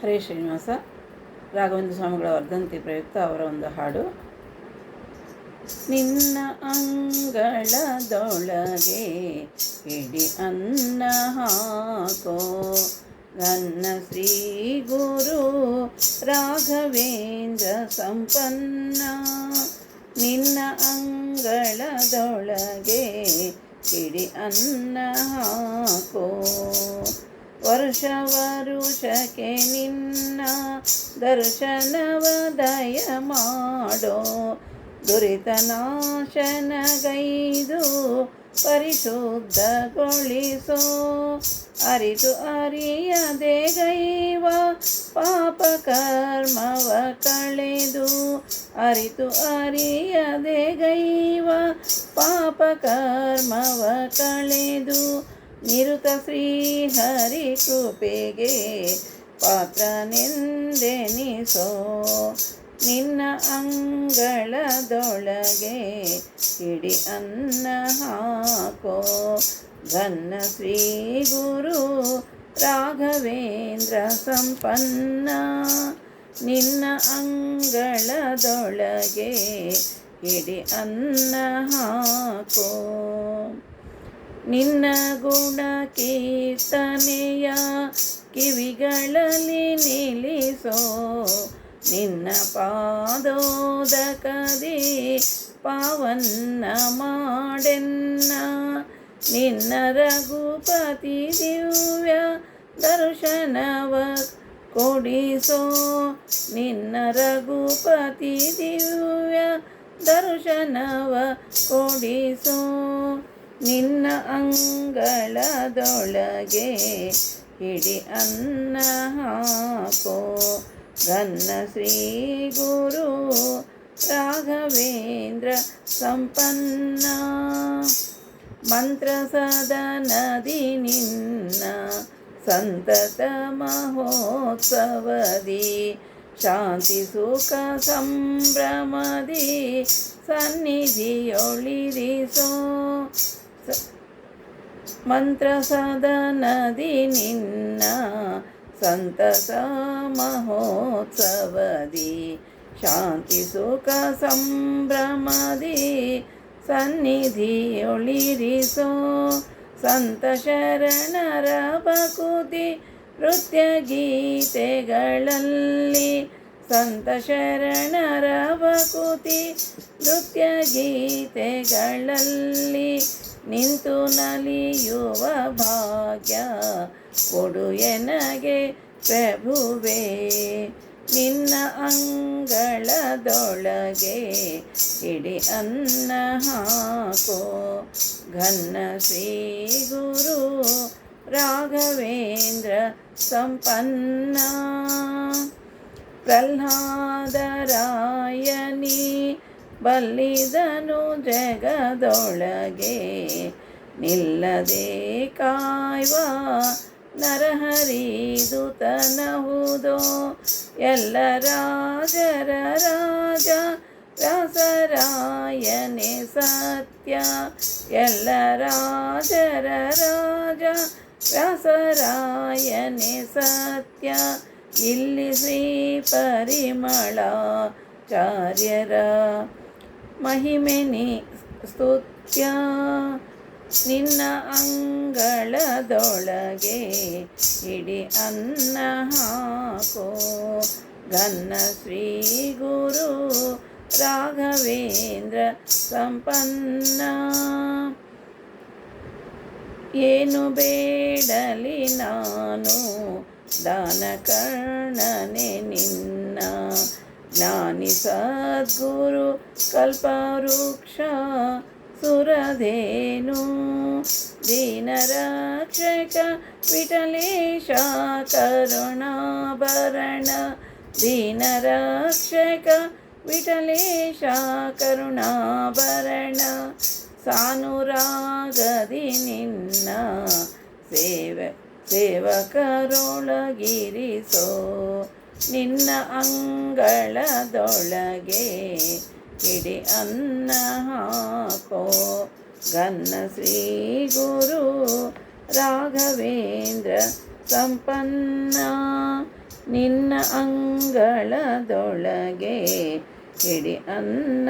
ಹರೇ ಶ್ರೀನಿವಾಸ. ರಾಘವೇಂದ್ರ ಸ್ವಾಮಿಗಳ ವರ್ಧಂತಿ ಪ್ರಯುಕ್ತ ಅವರ ಒಂದು ಹಾಡು. ನಿನ್ನ ಅಂಗಳದೊಳಗೆ ಹಿಡಿ ಅನ್ನ ಹಾಕೋ ನನ್ನ ಶ್ರೀ ಗುರು ರಾಘವೇಂದ್ರ ಸಂಪನ್ನ. ನಿನ್ನ ಅಂಗಳದೊಳಗೆ ಹಿಡಿ ಅನ್ನ ಹಾಕೋ ವರ್ಷ ವರುಷಕ್ಕೆ ನಿನ್ನ ದರ್ಶನವ ದಯ ಮಾಡೋ ದುರಿತ ನಾಶನಗೈದು ಪರಿಶುದ್ಧಗೊಳಿಸೋ ಅರಿತು ಅರಿಯದೆ ಗೈವ ಪಾಪ ಕರ್ಮವ ಕಳೆದು ಅರಿತು ಅರಿಯದೆ ಗೈವ ಪಾಪ ಕರ್ಮವ ಕಳೆದು ನಿರುತ ಶ್ರೀಹರಿ ಕೃಪೆಗೆ ಪಾತ್ರನೆಂದೆನಿಸೋ ನಿನ್ನ ಅಂಗಳದೊಳಗೆ ಹಿಡಿ ಅನ್ನ ಹಾಕೋ ಘನ್ನ ಶ್ರೀ ಗುರು ರಾಘವೇಂದ್ರ ಸಂಪನ್ನ. ನಿನ್ನ ಅಂಗಳದೊಳಗೆ ಹಿಡಿ ಅನ್ನ ಹಾಕೋ ನಿನ್ನ ಗುಣ ಕೀರ್ತನೆಯ ಕಿವಿಗಳಲ್ಲಿ ನಿಲ್ಲಿಸೋ ನಿನ್ನ ಪಾದೋದಕದಿ ಪಾವನ್ನ ಮಾಡೆನ್ನ ನಿನ್ನ ರಘುಪತಿ ದಿವ್ಯ ದರ್ಶನವ ಕೊಡಿಸೋ ನಿನ್ನ ರಘುಪತಿ ದಿವ್ಯ ದರ್ಶನವ ಕೊಡಿಸೋ ನಿನ್ನ ಅಂಗಳದೊಳಗೆ ಹಿಡಿ ಅನ್ನ ಹಾಕೋ ಘನ್ನ ಶ್ರೀ ಗುರು ರಾಘವೇಂದ್ರ ಸಂಪನ್ನ. ಮಂತ್ರ ಸದನದಿ ನಿನ್ನ ಸಂತತ ಮಹೋತ್ಸವದಿ ಶಾಂತಿ ಸುಖ ಸಂಭ್ರಮದಿ ಸನ್ನಿಧಿಯೊಳಿರಿಸೋ ಮಂತ್ರ ಸದನದಿ ನಿನ್ನ ಸಂತಸ ಮಹೋತ್ಸವದಿ ಶಾಂತಿ ಸುಖ ಸಂಭ್ರಮದಿ ಸನ್ನಿಧಿಯೊಳಿರಿಸೋ ಸಂತ ಶರಣರ ಭಕುತಿ ನೃತ್ಯ ಗೀತೆಗಳಲ್ಲಿ ಸಂತ ಶರಣರ ಭಕುತಿ ನೃತ್ಯ ಗೀತೆಗಳಲ್ಲಿ ನಿಂತು ನಲಿಯುವ ಭಾಗ್ಯ ಕೊಡು ಎನಗೆ ಪ್ರಭುವೇ. ನಿನ್ನ ಅಂಗಳದೊಳಗೆ ಹಿಡಿ ಅನ್ನ ಹಾಕೋ ಘನ್ನ ಶ್ರೀ ಗುರು ರಾಘವೇಂದ್ರ ಸಂಪನ್ನ. ಪ್ರಹ್ಲಾದರಾಯನಿ ಬಲ್ಲಿದನು ಜಗದೊಳಗೆ ನಿಲ್ಲದೆ ಕಾಯ್ವ ನರಹರಿದುತನಹುದೋ ಎಲ್ಲ ರಾಜರ ರಾಜ ವ್ಯಾಸರಾಯನೇ ಸತ್ಯ ಎಲ್ಲ ರಾಜರ ರಾಜ ವ್ಯಾಸರಾಯನೇ ಸತ್ಯ. ಇಲ್ಲಿ ಶ್ರೀ ಪರಿಮಳಾಚಾರ್ಯರ ಮಹಿಮೆನಿ ಸ್ತುತ್ಯ. ನಿನ್ನ ಅಂಗಳದೊಳಗೆ ಹಿಡಿ ಅನ್ನ ಹಾಕೋ ಘನ್ನ ಶ್ರೀ ಗುರು ರಾಘವೇಂದ್ರ ಸಂಪನ್ನ. ಏನು ಬೇಡಲಿ ನಾನು ದಾನ ಕರ್ಣನೆ ನಿನ್ನ ಜ್ಞಾನಿ ಸದ್ಗುರು ಕಲ್ಪವೃಕ್ಷ ಸುರಧೇನು ದೀನರಕ್ಷಕ ವಿಠಲೇಶ ಕರುಣಾಭರಣ ದೀನರಕ್ಷಕ ವಿಠಲೇಶ ಕರುಣಾಭರಣ. ಸಾನುರಾಗದಿ ನಿನ್ನ ಸೇವಕರೊಳಗಿರಿಸೋ ನಿನ್ನ ಅಂಗಳದೊಳಗೆ ಹಿಡಿ ಅನ್ನ ಹಾಕೋ ಘನ್ನ ಶ್ರೀ ಗುರು ರಾಘವೇಂದ್ರ ಸಂಪನ್ನ. ನಿನ್ನ ಅಂಗಳದೊಳಗೆ ಹಿಡಿ ಅನ್ನ